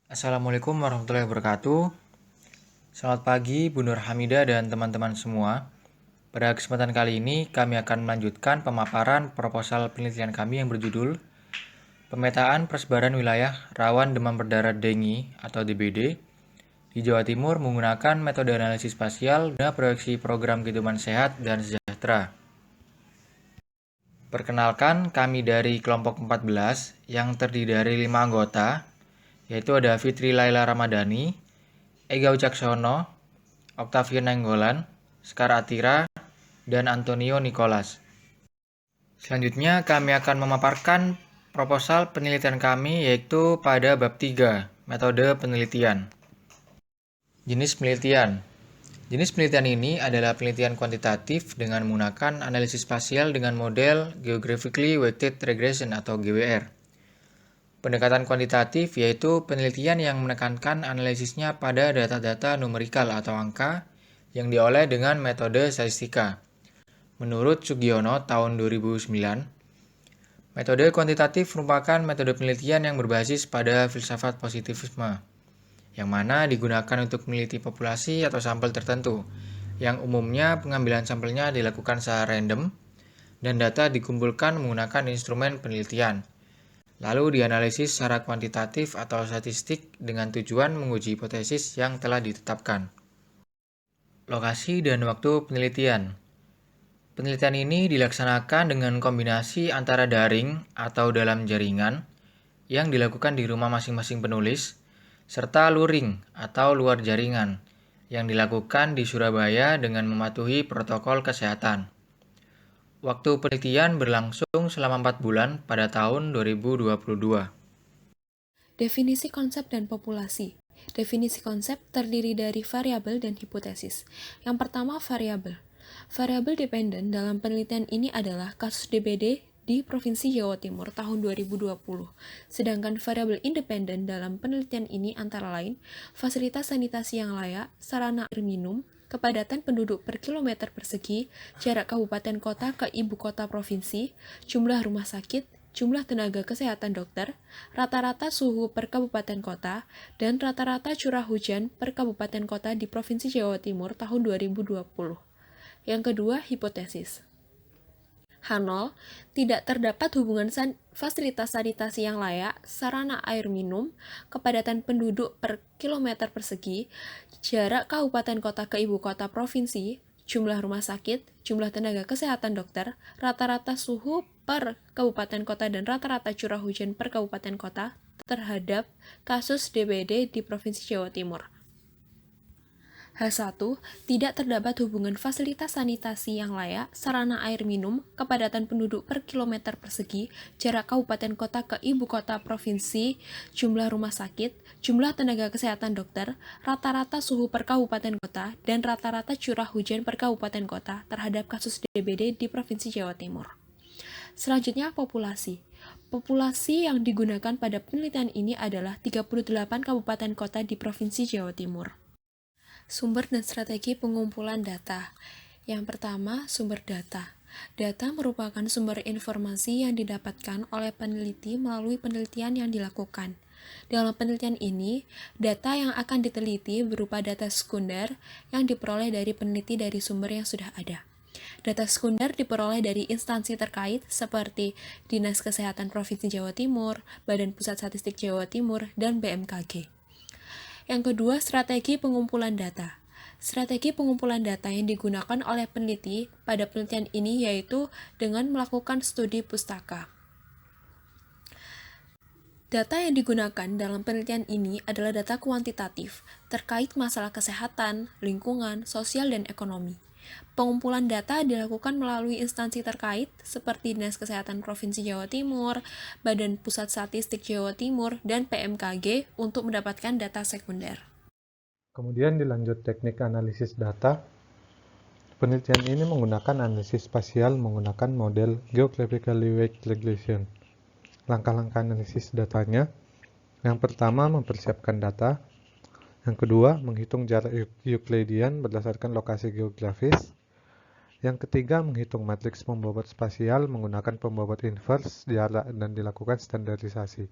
Assalamualaikum warahmatullahi wabarakatuh. Selamat pagi Bu Nur Hamidah dan teman-teman semua. Pada kesempatan kali ini kami akan melanjutkan pemaparan proposal penelitian kami yang berjudul Pemetaan Persebaran Wilayah Rawan Demam Berdarah Dengue atau DBD di Jawa Timur menggunakan metode analisis spasial guna proyeksi program kehidupan sehat dan sejahtera. Perkenalkan, kami dari kelompok 14 yang terdiri dari 5 anggota, yaitu ada Fitri Laila Ramadhani, Ega Wicaksono, Octavian Nainggolan, Sekar Atira, dan Antonio Nicolas. Selanjutnya kami akan memaparkan proposal penelitian kami yaitu pada bab 3, metode penelitian. Jenis penelitian. Jenis penelitian ini adalah penelitian kuantitatif dengan menggunakan analisis spasial dengan model Geographically Weighted Regression atau GWR. Pendekatan kuantitatif yaitu penelitian yang menekankan analisisnya pada data-data numerikal atau angka yang dioleh dengan metode statistika. Menurut Sugiono tahun 2009, metode kuantitatif merupakan metode penelitian yang berbasis pada filsafat positivisme, yang mana digunakan untuk meneliti populasi atau sampel tertentu, yang umumnya pengambilan sampelnya dilakukan secara random, dan data dikumpulkan menggunakan instrumen penelitian. Lalu dianalisis secara kuantitatif atau statistik dengan tujuan menguji hipotesis yang telah ditetapkan. Lokasi dan waktu penelitian. Penelitian ini dilaksanakan dengan kombinasi antara daring atau dalam jaringan yang dilakukan di rumah masing-masing penulis, serta luring atau luar jaringan yang dilakukan di Surabaya dengan mematuhi protokol kesehatan. Waktu penelitian berlangsung selama 4 bulan pada tahun 2022. Definisi konsep dan populasi. Definisi konsep terdiri dari variabel dan hipotesis. Yang pertama, variabel. Variabel dependen dalam penelitian ini adalah kasus DBD di Provinsi Jawa Timur tahun 2020. Sedangkan variabel independen dalam penelitian ini antara lain fasilitas sanitasi yang layak, sarana air minum, kepadatan penduduk per kilometer persegi, jarak kabupaten kota ke ibu kota provinsi, jumlah rumah sakit, jumlah tenaga kesehatan dokter, rata-rata suhu per kabupaten kota, dan rata-rata curah hujan per kabupaten kota di Provinsi Jawa Timur tahun 2020. Yang kedua, hipotesis. H0, tidak terdapat hubungan fasilitas sanitasi yang layak, sarana air minum, kepadatan penduduk per kilometer persegi, jarak kabupaten kota ke ibu kota provinsi, jumlah rumah sakit, jumlah tenaga kesehatan dokter, rata-rata suhu per kabupaten kota dan rata-rata curah hujan per kabupaten kota terhadap kasus DBD di Provinsi Jawa Timur. H1, tidak terdapat hubungan fasilitas sanitasi yang layak, sarana air minum, kepadatan penduduk per kilometer persegi, jarak kabupaten kota ke ibu kota provinsi, jumlah rumah sakit, jumlah tenaga kesehatan dokter, rata-rata suhu per kabupaten kota, dan rata-rata curah hujan per kabupaten kota terhadap kasus DBD di Provinsi Jawa Timur. Selanjutnya, populasi. Populasi yang digunakan pada penelitian ini adalah 38 kabupaten kota di Provinsi Jawa Timur. Sumber dan strategi pengumpulan data. Yang pertama, sumber data. Data merupakan sumber informasi yang didapatkan oleh peneliti melalui penelitian yang dilakukan. Dalam penelitian ini, data yang akan diteliti berupa data sekunder yang diperoleh dari peneliti dari sumber yang sudah ada. Data sekunder diperoleh dari instansi terkait seperti Dinas Kesehatan Provinsi Jawa Timur, Badan Pusat Statistik Jawa Timur, dan BMKG. Yang kedua, strategi pengumpulan data. Strategi pengumpulan data yang digunakan oleh peneliti pada penelitian ini yaitu dengan melakukan studi pustaka. Data yang digunakan dalam penelitian ini adalah data kuantitatif terkait masalah kesehatan, lingkungan, sosial, dan ekonomi. Pengumpulan data dilakukan melalui instansi terkait seperti Dinas Kesehatan Provinsi Jawa Timur, Badan Pusat Statistik Jawa Timur, dan PMKG untuk mendapatkan data sekunder. Kemudian dilanjut teknik analisis data. Penelitian ini menggunakan analisis spasial menggunakan model Geographically Weighted Regression. Langkah-langkah analisis datanya. Yang pertama, mempersiapkan data. Yang kedua, menghitung jarak Euclidean berdasarkan lokasi geografis. Yang ketiga, menghitung matriks pembobot spasial menggunakan pembobot inverse dan dilakukan standarisasi.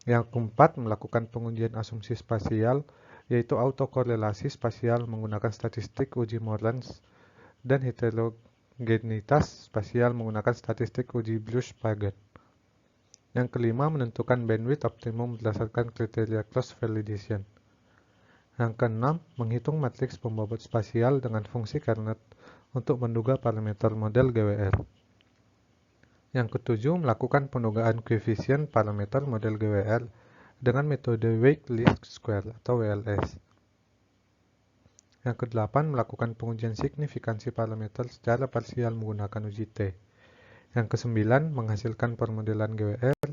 Yang keempat, melakukan pengujian asumsi spasial, yaitu autokorelasi spasial menggunakan statistik uji Morlans dan heterogenitas spasial menggunakan statistik uji Blues-Paget. Yang kelima, menentukan bandwidth optimum berdasarkan kriteria cross-validation. Yang keenam, menghitung matriks pembobot spasial dengan fungsi kernel untuk menduga parameter model GWR. Yang ketujuh, melakukan pendugaan koefisien parameter model GWR dengan metode weight least square atau WLS. Yang kedelapan, melakukan pengujian signifikansi parameter secara parsial menggunakan uji T. Yang kesembilan, menghasilkan permodelan GWR.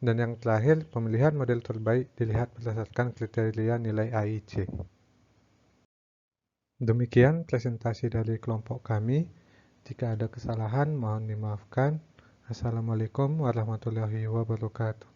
Dan yang terakhir, pemilihan model terbaik dilihat berdasarkan kriteria nilai AIC. Demikian presentasi dari kelompok kami. Jika ada kesalahan, mohon dimaafkan. Assalamualaikum warahmatullahi wabarakatuh.